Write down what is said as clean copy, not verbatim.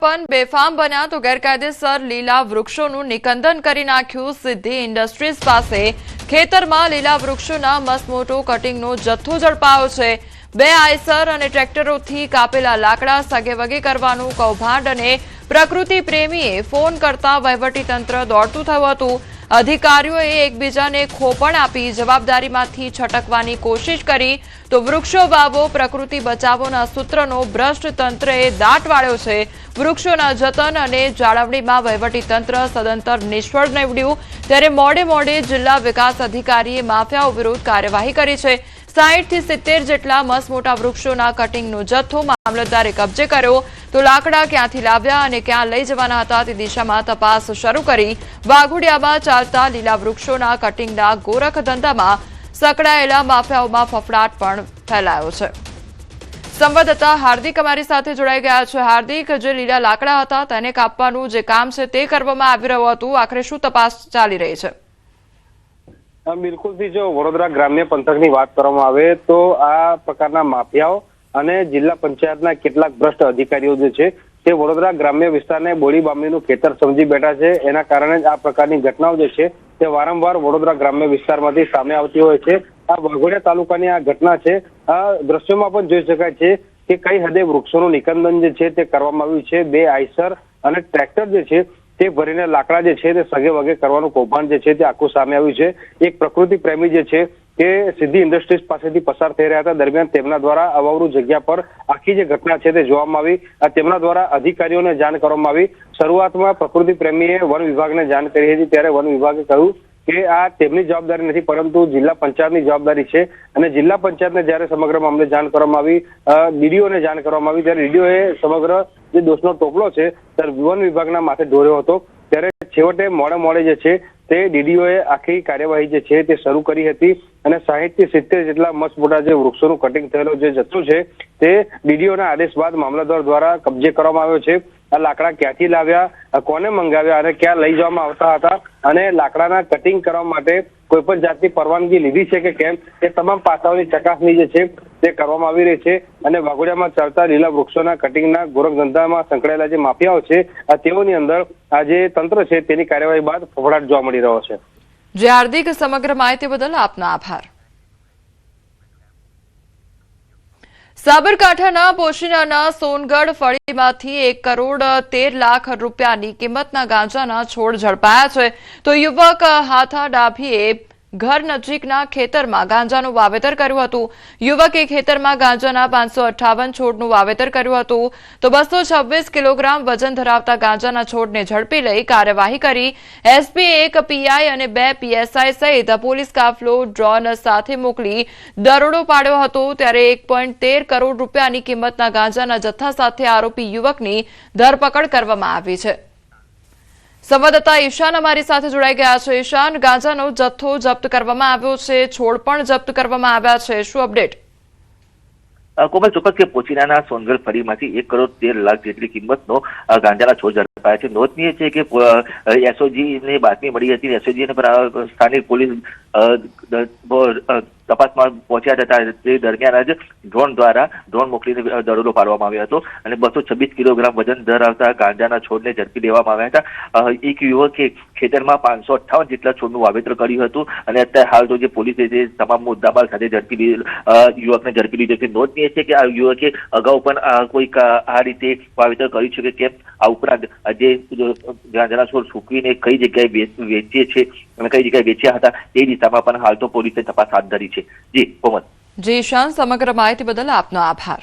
પણ બેફામ બન્યા તો ગેરકાયદેસર લીલા વૃક્ષોનું નિકંદન કરી નાખ્યું। સિદ્ધિ ઇન્ડસ્ટ્રીઝ પાસે ખેતરમાં લીલા વૃક્ષોના મસમોટો કટિંગનો જથ્થો ઝડપાયો છે। બે આઈસર અને ટ્રેક્ટરોથી કાપેલા લાકડા સગેવગે કરવાનું કૌભાંડ અને પ્રકૃતિ પ્રેમીએ ફોન કરતા વહીવટીતંત્ર દોડતું થયું હતું। અધિકારીઓએ એકબીજાને ખોપણ આપી જવાબદારીમાંથી છટકવાની કોશિશ કરી તો વૃક્ષો વાવો પ્રકૃતિ બચાવોના સૂત્રનો ભ્રષ્ટ તંત્રએ દાટ વાળ્યો છે। વૃક્ષોના જતન અને જાળવણીમાં વહીવટીતંત્ર સદંતર નિષ્ફળ નીવડ્યું ત્યારે મોડે જિલ્લા વિકાસ અધિકારીએ માફિયાઓ વિરુદ્ધ કાર્યવાહી કરી છે। 60 થી 70 જેટલા મસમોટા વૃક્ષોના કટિંગનો જથ્થો મામલતદારે કબજે કર્યો તો લાકડા ક્યાંથી લાવ્યા અને ક્યાં લઈ જવાના હતા તે દિશામાં તપાસ શરૂ કરી વાઘોડિયામાં ચાલતા લીલા વૃક્ષોના કટિંગના ગોરખ ધંધામાં સંકળાયેલા માફિયાઓમાં ફફડાટ પણ ફેલાયો છે। સંવાદદાતા હાર્દિક અમારી સાથે જોડાઈ ગયા છે। હાર્દિક, જે લીલા લાકડા હતા તેને કાપવાનું જે કામ છે તે કરવામાં આવી રહ્યું હતું, આખરે શું તપાસ ચાલી રહી છે? બિલકુલથી જો વડોદરા ગ્રામ્ય પંથકની વાત કરવામાં આવે તો આ પ્રકારના માફિયાઓ અને જિલ્લા પંચાયતના કેટલાક ભ્રષ્ટ અધિકારીઓ જે છે તે વડોદરા ગ્રામ્ય વિસ્તારને બોડી બામણીનું ખેતર સમજી બેઠા છે। એના કારણે જ આ પ્રકારની ઘટનાઓ જે છે તે વારંવાર વડોદરા ગ્રામ્ય વિસ્તારમાંથી સામે આવતી હોય છે। આ વાઘોડિયા તાલુકાની આ ઘટના છે। આ દ્રશ્યોમાં પણ જોઈ શકાય છે કે કઈ હદે વૃક્ષોનું નિકંદન જે છે તે કરવામાં આવ્યું છે। બે આઈસર અને ટ્રેક્ટર જે છે તે ભરીને લાકડા જે છે તે સગે વગે કરવાનું કૌભાંડ જે છે તે આખું સામે આવ્યું છે। એક પ્રકૃતિ પ્રેમી જે છે તે સિદ્ધિ ઇન્ડસ્ટ્રીઝ પાસેથી પસાર થઈ રહ્યા હતા દરમિયાન તેમના દ્વારા અવાવરૂ જગ્યા પર આખી જે ઘટના છે તે જોવામાં આવી। તેમના દ્વારા અધિકારીઓને જાણ કરવામાં આવી। શરૂઆતમાં પ્રકૃતિ પ્રેમીએ વન વિભાગને જાણ કરી હતી ત્યારે વન વિભાગે કહ્યું કે આ તેમની જવાબદારી નથી પરંતુ જિલ્લા પંચાયતની જવાબદારી છે અને જિલ્લા પંચાયતને જ્યારે સમગ્ર મામલે જાણ કરવામાં આવી, ડીડીઓને જાણ કરવામાં આવી ત્યારે ડીડીઓએ સમગ્ર જે દોષનો ટોપલો છે ત્યારે વન વિભાગના માથે ઢોર્યો હતો। ત્યારે છેવટે મોડે જે છે તે ડીડીઓએ આખી કાર્યવાહી જે છે તે શરૂ કરી હતી અને 60 થી 70 જેટલા મસમોટા જે વૃક્ષોનું કટિંગ થયેલો જે જથ્થો છે તે ડીડીઓના આદેશ બાદ મામલતદાર દ્વારા કબજે કરવામાં આવ્યો છે। આ લાકડા ક્યાંથી લાવ્યા, કોને મંગાવ્યા અને ક્યાં લઈ જવામાં આવતા હતા અને લાકડાના કટિંગ કરવા માટે કોઈ પણ જાતની પરવાનગી લીધી છે કે કેમ એ તમામ પાસાઓની ચકાસણી જે છે તે કરવામાં આવી રહી છે। અને વાઘોડિયામાં ચાલતા લીલા વૃક્ષોના કટિંગના ગોરખ ધંધામાં સંકળાયેલા જે માફિયાઓ છે તેઓની અંદર આ જે તંત્ર છે તેની કાર્યવાહી બાદ ફફડાટ જોવા મળી રહ્યો છે। જે હાર્દિક, સમગ્ર માહિતી બદલ આપનો આભાર। સાબરકાંઠાના પોશીનાના સોનગઢ ફળીમાંથી 1 કરોડ 13 લાખ રૂપિયાની કિંમતના ગાંજાના છોડ ઝડપાયા છે તો યુવક હાથા ડાભીએ ઘર નજીકના ખેતરમાં ગાંજાનું વાવેતર કર્યું હતું। યુવકે ખેતરમાં ગાંજાના 558 છોડનું વાવેતર કર્યું હતું તો 226 કિલોગ્રામ વજન ધરાવતા ગાંજાના છોડને ઝડપી લઈ કાર્યવાહી કરી। એસપી 1 પીઆઈ અને 2 પીએસઆઈ સહિત પોલીસ કાફલો ડ્રોન સાથે મોકલી દરોડો પાડ્યો હતો ત્યારે 1.13 કરોડ રૂપિયાની કિંમતના ગાંજાના જથ્થા સાથે આરોપી યુવકની ધરપકડ કરવામાં આવી છે। સંવાદદાતા ઈશાન અમારી સાથે જોડાઈ ગયા છે। ઈશાન, ગાંજાનો જથ્થો જપ્ત કરવામાં આવ્યો છે, છોડ પણ જપ્ત કરવામાં આવ્યા છે, શું અપડેટ? કોમલ, ચોક્કસ કે પોચીનાના સોનગઢ ફળીમાંથી 1 કરોડ 13 લાખ જેટલી કિંમતનો ગાંજાના છોડ ઝડપાયા છે। નોંધનીય છે કે એસઓજી ને બાતમી મળી હતી, એસઓજી ને સ્થાનિક પોલીસ તપાસમાં પહોંચ્યા હતા તે દરમિયાન જ ડ્રોન મોકલીને દરોડો પાડવામાં આવ્યો હતો અને 226 કિલોગ્રામ વજન ધરાવતા ગાંજાના છોડને ઝડપી લેવામાં આવ્યા હતા। એક યુવકે ખેતરમાં 558 જેટલા છોડનું વાવેતર કર્યું હતું અને અત્યારે હાલ તો જે પોલીસે જે તમામ મુદ્દામાલ સાથે યુવકને ઝડપી લીધો છે। નોંધનીય છે કે આ યુવકે અગાઉ પણ કોઈક આ રીતે વાવેતર કર્યું છે કે કેમ, આ ઉપરાંત જે ગાંજાના છોડ સૂકવીને કઈ જગ્યાએ વેચીએ છે અને કઈ જગ્યાએ વેચ્યા હતા તે દિશામાં પણ હાલ તો પોલીસે તપાસ હાથ ધરી છે। જી કોમલ। જી ઈશાન, સમગ્ર માહિતી બદલ આપનો આભાર।